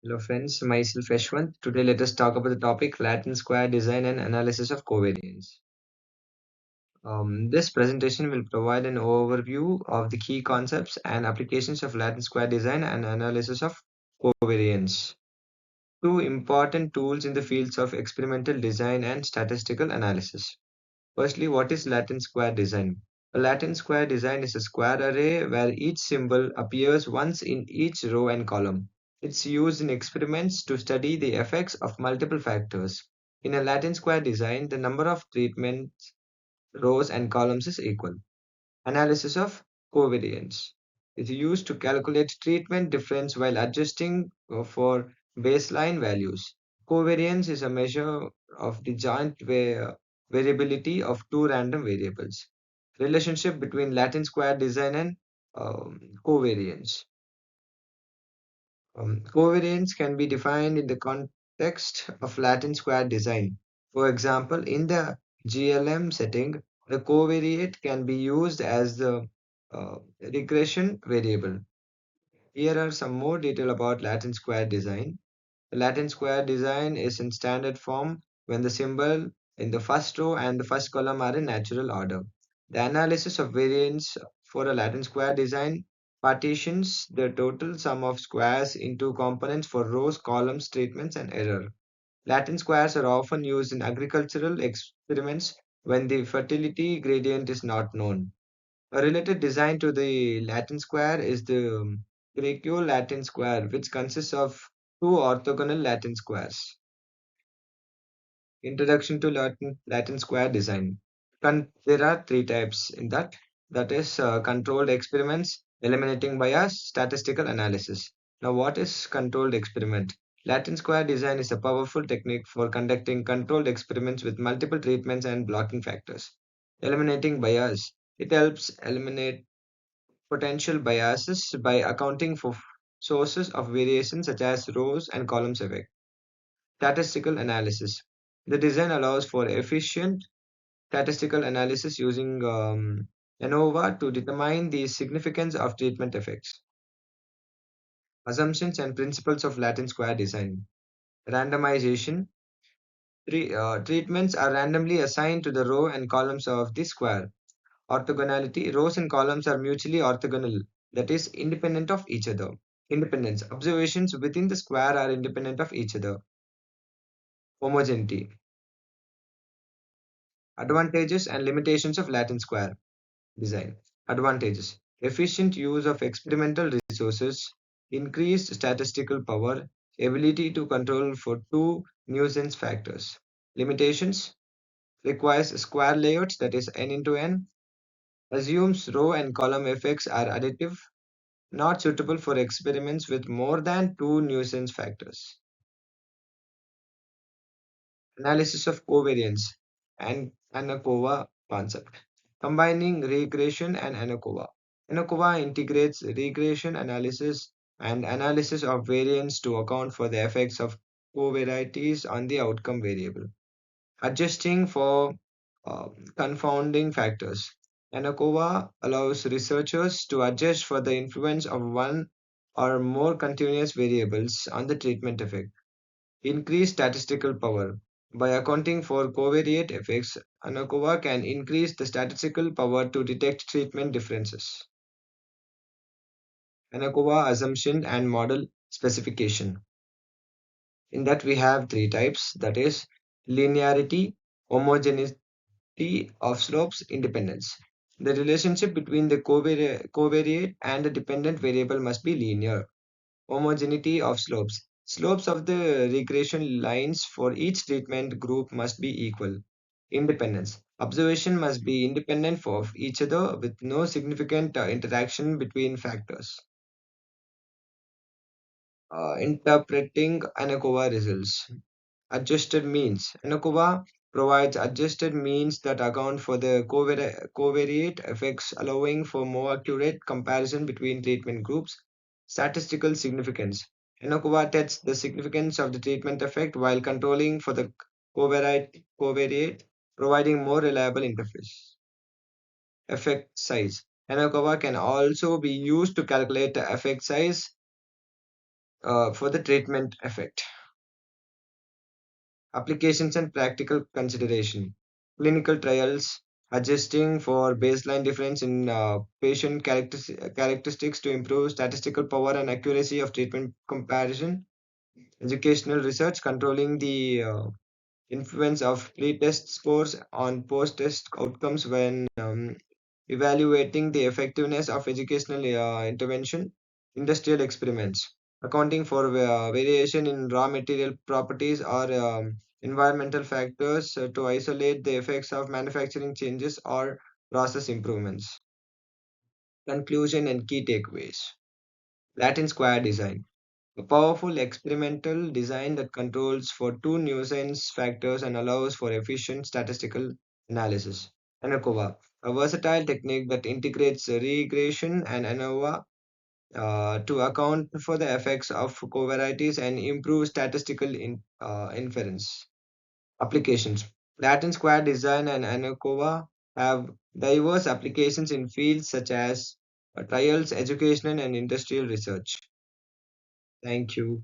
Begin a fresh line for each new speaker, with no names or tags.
Hello friends, myself Yashwant. Today let us talk about the topic Latin square design and analysis of covariance. This presentation will provide an overview of the key concepts and applications of Latin square design and analysis of covariance. Two important tools in the fields of experimental design and statistical analysis. Firstly, what is Latin square design? A Latin square design is a square array where each symbol appears once in each row and column. It's used in experiments to study the effects of multiple factors. In a Latin square design, the number of treatments, rows, and columns is equal. Analysis of covariance is used to calculate treatment difference while adjusting for baseline values. Covariance is a measure of the variability of two random variables. Relationship between Latin square design and covariance. Covariance can be defined in the context of Latin square design. For example, in the GLM setting, the covariate can be used as the regression variable. Here are some more detail about Latin square design. The Latin square design is in standard form when the symbol in the first row and the first column are in natural order. The analysis of variance for a Latin square design partitions the total sum of squares into components for rows, columns, treatments, and error. Latin squares are often used in agricultural experiments when the fertility gradient is not known. A related design to the Latin square is the Greco-Latin square, which consists of two orthogonal Latin squares. Introduction to Latin square design. There are three types in that. That is controlled experiments, eliminating bias, statistical analysis. Now, what is controlled experiment? Latin square design is a powerful technique for conducting controlled experiments with multiple treatments and blocking factors. Eliminating bias. It helps eliminate potential biases by accounting for sources of variation such as rows and columns effect. Statistical analysis. The design allows for efficient statistical analysis using ANOVA to determine the significance of treatment effects. Assumptions and principles of Latin square design. Randomization. Treatments are randomly assigned to the row and columns of the square. Orthogonality. Rows and columns are mutually orthogonal, that is, independent of each other. Independence. Observations within the square are independent of each other. Homogeneity. Advantages and limitations of Latin square design. Advantages. Efficient use of experimental resources, increased statistical power, ability to control for two nuisance factors. Limitations. Requires square layouts, that is n into n. Assumes row and column effects are additive, not suitable for experiments with more than two nuisance factors. Analysis of covariance and ANOVA concept. Combining regression and ANOVA. ANOVA integrates regression analysis and analysis of variance to account for the effects of covariates on the outcome variable. Adjusting for uh, confounding factors. ANOVA allows researchers to adjust for the influence of one or more continuous variables on the treatment effect. Increase statistical power. By accounting for covariate effects, ANOVA can increase the statistical power to detect treatment differences. ANOVA assumption and model specification. In that we have three types, that is linearity, homogeneity of slopes, independence. The relationship between the covariate and the dependent variable must be linear. Homogeneity of slopes. Slopes of the regression lines for each treatment group must be equal. Independence. Observation must be independent of each other with no significant interaction between factors. Interpreting ANOVA results. Adjusted means. ANOVA provides adjusted means that account for the covariate effects, allowing for more accurate comparison between treatment groups. Statistical significance. ANOVA tests the significance of the treatment effect while controlling for the covariate, providing more reliable interface. Effect size. ANOVA can also be used to calculate the effect size For the treatment effect, applications and practical consideration, clinical trials adjusting for baseline difference in patient characteristics to improve statistical power and accuracy of treatment comparison, educational research controlling the influence of pre-test scores on post-test outcomes when evaluating the effectiveness of educational intervention, industrial experiments, accounting for variation in raw material properties or environmental factors to isolate the effects of manufacturing changes or process improvements. Conclusion and key takeaways. Latin square design. A powerful experimental design that controls for two nuisance factors and allows for efficient statistical analysis. ANOVA, a versatile technique that integrates regression and ANOVA to account for the effects of covariates and improve statistical inference. Applications. Latin square design and ANOVA have diverse applications in fields such as trials, educational, and industrial research. Thank you.